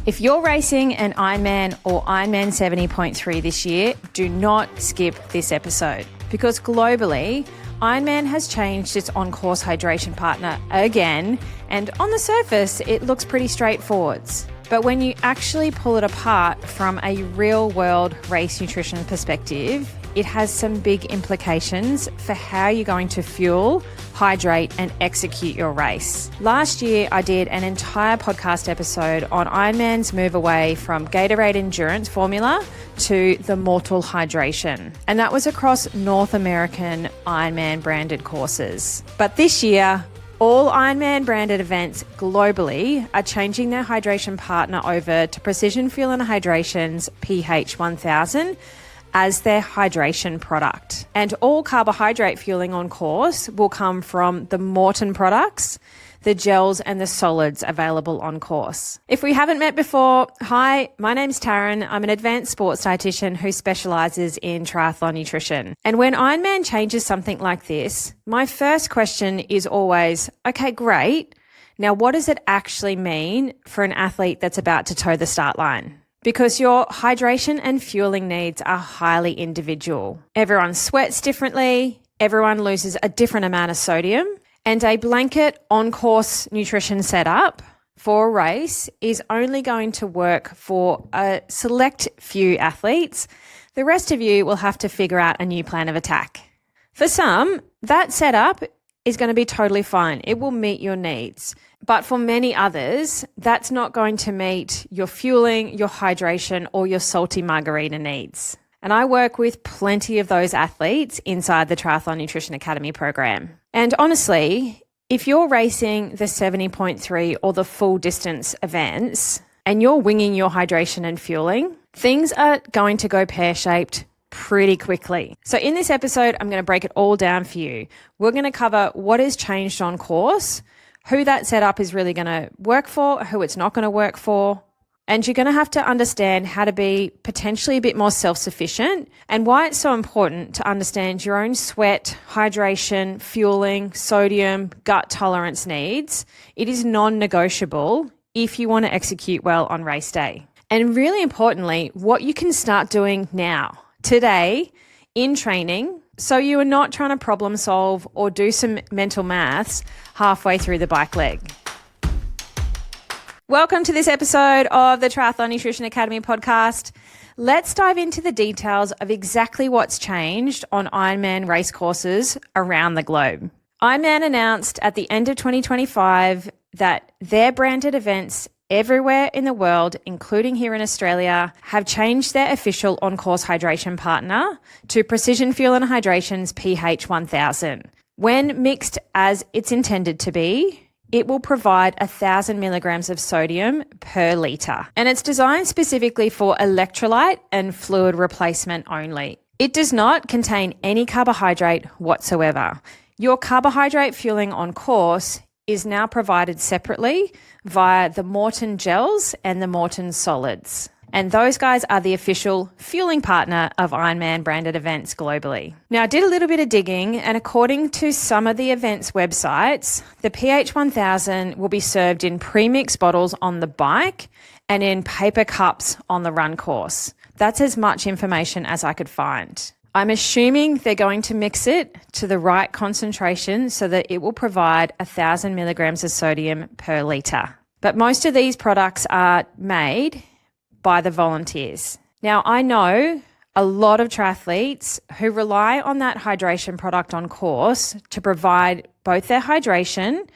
If you're racing an Ironman or Ironman 70.3 this year, do not skip this episode because globally, Ironman has changed its on-course hydration partner again, and on the surface, it looks pretty straightforward. But when you actually pull it apart from a real-world race nutrition perspective, it has some big implications for how you're going to fuel, hydrate, and execute your race. Last year, I did an entire podcast episode on Ironman's move away from Gatorade Endurance formula to the Mortal Hydration. And that was across North American Ironman branded courses. But this year, all Ironman branded events globally are changing their hydration partner over to Precision Fuel and Hydration's pH 1000 as their hydration product. And all carbohydrate fueling on course will come from the Maurten products, the gels and the solids available on course. If we haven't met before, hi, my name's Taryn. I'm an advanced sports dietitian who specializes in triathlon nutrition. And when Ironman changes something like this, my first question is always, okay, great. Now, what does it actually mean for an athlete that's about to toe the start line? Because your hydration and fueling needs are highly individual. Everyone sweats differently, everyone loses a different amount of sodium, and a blanket on-course nutrition setup for a race is only going to work for a select few athletes. The rest of you will have to figure out a new plan of attack. For some, that setup is going to be totally fine. It will meet your needs. But for many others, that's not going to meet your fueling, your hydration, or your salty margarita needs. And I work with plenty of those athletes inside the Triathlon Nutrition Academy program. And honestly, if you're racing the 70.3 or the full distance events and you're winging your hydration and fueling, things are going to go pear-shaped pretty quickly. So in this episode, I'm going to break it all down for you. We're going to cover what has changed on course, who that setup is really going to work for, who it's not going to work for. And you're going to have to understand how to be potentially a bit more self-sufficient and why it's so important to understand your own sweat, hydration, fueling, sodium, gut tolerance needs. It is non-negotiable if you want to execute well on race day. And really importantly, what you can start doing now, today, in training, so you are not trying to problem solve or do some mental maths halfway through the bike leg. Welcome to this episode of the Triathlon Nutrition Academy podcast. Let's dive into the details of exactly what's changed on Ironman race courses around the globe. Ironman announced at the end of 2025 that their branded events everywhere in the world, including here in Australia, have changed their official on-course hydration partner to Precision Fuel and Hydration's pH 1000. When mixed as it's intended to be, it will provide 1,000 milligrams of sodium per litre. And it's designed specifically for electrolyte and fluid replacement only. It does not contain any carbohydrate whatsoever. Your carbohydrate fueling on course is now provided separately via the Maurten gels and the Maurten solids. And those guys are the official fueling partner of Ironman branded events globally. Now, I did a little bit of digging, and according to some of the events websites, the pH 1000 will be served in pre-mixed bottles on the bike and in paper cups on the run course. That's as much information as I could find. I'm assuming they're going to mix it to the right concentration so that it will provide 1,000 milligrams of sodium per litre. But most of these products are made by the volunteers. Now, I know a lot of triathletes who rely on that hydration product on course to provide both their hydration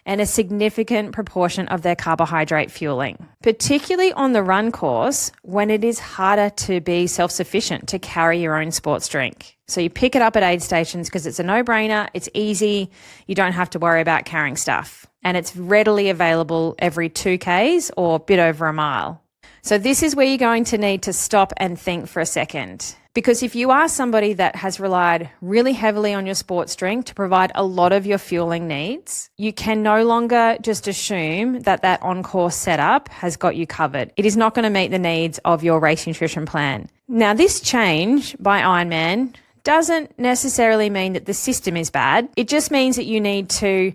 and a significant proportion of their carbohydrate fueling, particularly on the run course when it is harder to be self-sufficient to carry your own sports drink. So you pick it up at aid stations because it's a no-brainer, it's easy, you don't have to worry about carrying stuff, and it's readily available every 2Ks or a bit over a mile. So this is where you're going to need to stop and think for a second. Because if you are somebody that has relied really heavily on your sports drink to provide a lot of your fueling needs, you can no longer just assume that that on-course setup has got you covered. It is not going to meet the needs of your race nutrition plan. Now, this change by Ironman doesn't necessarily mean that the system is bad. It just means that you need to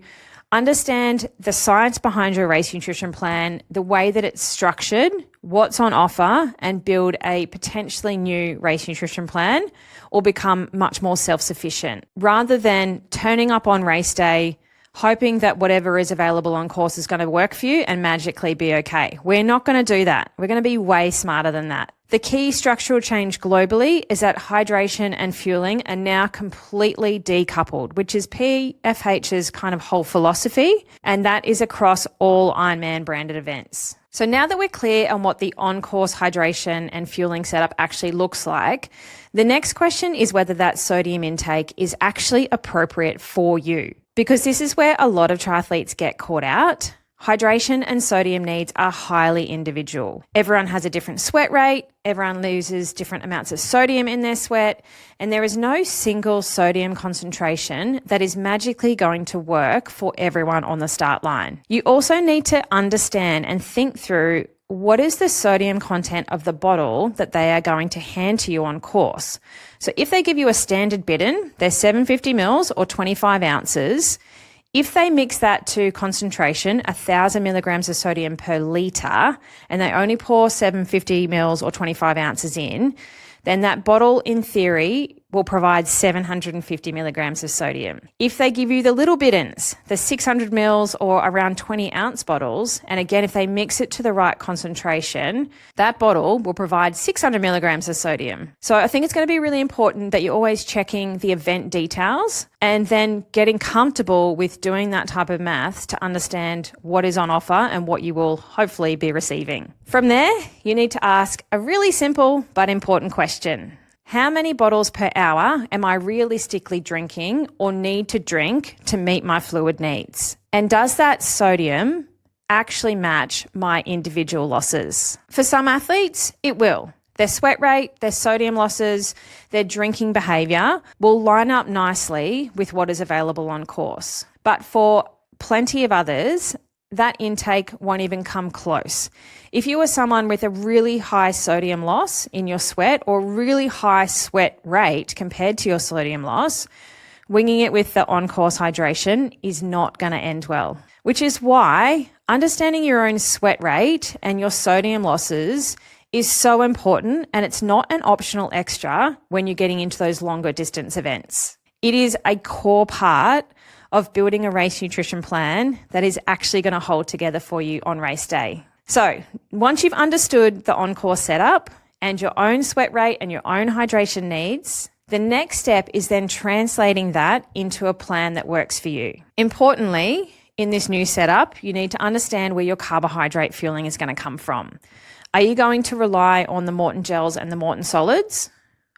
Understand the science behind your race nutrition plan, the way that it's structured, what's on offer, and build a potentially new race nutrition plan or become much more self-sufficient rather than turning up on race day, hoping that whatever is available on course is going to work for you and magically be okay. We're not going to do that. We're going to be way smarter than that. The key structural change globally is that hydration and fueling are now completely decoupled, which is PFH's kind of whole philosophy, and that is across all Ironman branded events. So now that we're clear on what the on-course hydration and fueling setup actually looks like, the next question is whether that sodium intake is actually appropriate for you. Because this is where a lot of triathletes get caught out. Hydration and sodium needs are highly individual. Everyone has a different sweat rate, everyone loses different amounts of sodium in their sweat, and there is no single sodium concentration that is magically going to work for everyone on the start line. You also need to understand and think through what is the sodium content of the bottle that they are going to hand to you on course. So if they give you a standard bidon, they're 750 mils or 25 ounces. If they mix that to concentration, 1,000 milligrams of sodium per litre, and they only pour 750 mils or 25 ounces in, then that bottle, in theory, will provide 750 milligrams of sodium. If they give you the little bidons, the 600 mils or around 20 ounce bottles, and again, if they mix it to the right concentration, that bottle will provide 600 milligrams of sodium. So I think it's going to be really important that you're always checking the event details and then getting comfortable with doing that type of maths to understand what is on offer and what you will hopefully be receiving. From there, you need to ask a really simple but important question. How many bottles per hour am I realistically drinking or need to drink to meet my fluid needs? And does that sodium actually match my individual losses? For some athletes, it will. Their sweat rate, their sodium losses, their drinking behaviour will line up nicely with what is available on course. But for plenty of others, that intake won't even come close. If you are someone with a really high sodium loss in your sweat or really high sweat rate compared to your sodium loss, winging it with the on-course hydration is not going to end well. Which is why understanding your own sweat rate and your sodium losses is so important, and it's not an optional extra when you're getting into those longer distance events. It is a core part of building a race nutrition plan that is actually going to hold together for you on race day. So once you've understood the on-course setup and your own sweat rate and your own hydration needs, the next step is then translating that into a plan that works for you. Importantly, in this new setup, you need to understand where your carbohydrate fueling is going to come from. Are you going to rely on the Morton gels and the Morton solids?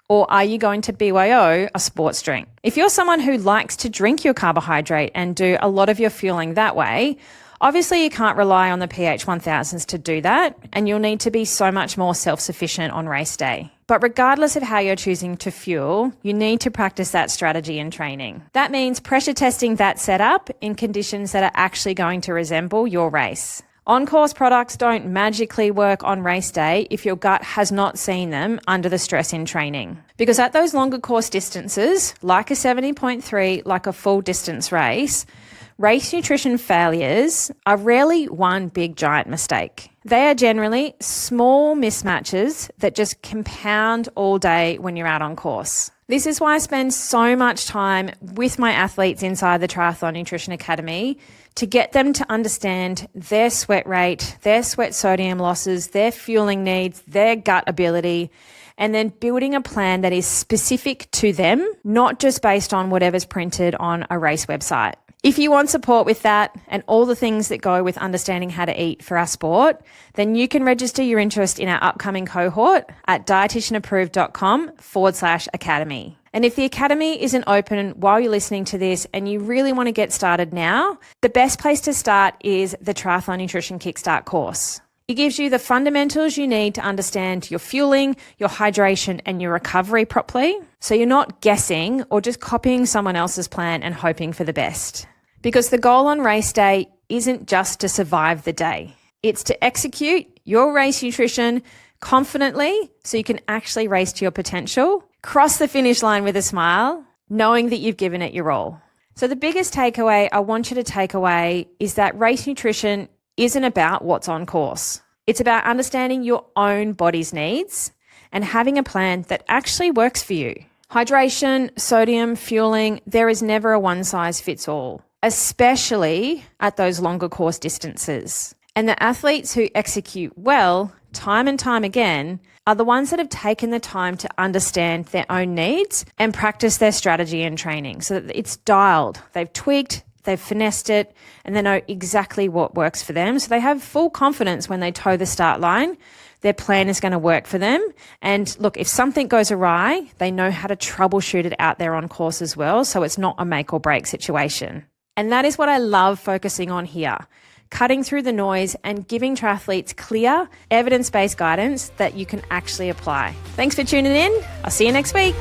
Or are you going to BYO a sports drink? If you're someone who likes to drink your carbohydrate and do a lot of your fueling that way, obviously you can't rely on the pH 1000s to do that, and you'll need to be so much more self-sufficient on race day. But regardless of how you're choosing to fuel, you need to practice that strategy in training. That means pressure testing that setup in conditions that are actually going to resemble your race. On-course products don't magically work on race day if your gut has not seen them under the stress in training. Because at those longer course distances, like a 70.3, like a full distance race nutrition failures are rarely one big giant mistake. They are generally small mismatches that just compound all day when you're out on course. This is why I spend so much time with my athletes inside the Triathlon Nutrition Academy to get them to understand their sweat rate, their sweat sodium losses, their fueling needs, their gut ability, and then building a plan that is specific to them, not just based on whatever's printed on a race website. If you want support with that and all the things that go with understanding how to eat for our sport, then you can register your interest in our upcoming cohort at dietitianapproved.com/academy. And if the academy isn't open while you're listening to this and you really want to get started now, the best place to start is the Triathlon Nutrition Kickstart course. It gives you the fundamentals you need to understand your fueling, your hydration, and your recovery properly, so you're not guessing or just copying someone else's plan and hoping for the best. Because the goal on race day isn't just to survive the day. It's to execute your race nutrition confidently so you can actually race to your potential, cross the finish line with a smile, knowing that you've given it your all. So the biggest takeaway I want you to take away is that race nutrition isn't about what's on course. It's about understanding your own body's needs and having a plan that actually works for you. Hydration, sodium, fueling, there is never a one size fits all, especially at those longer course distances. And the athletes who execute well, time and time again, are the ones that have taken the time to understand their own needs and practice their strategy and training so that it's dialed. They've tweaked, they've finessed it, and they know exactly what works for them. So they have full confidence when they toe the start line. Their plan is going to work for them. And look, if something goes awry, they know how to troubleshoot it out there on course as well. So it's not a make or break situation. And that is what I love focusing on here. Cutting through the noise and giving triathletes clear, evidence-based guidance that you can actually apply. Thanks for tuning in. I'll see you next week.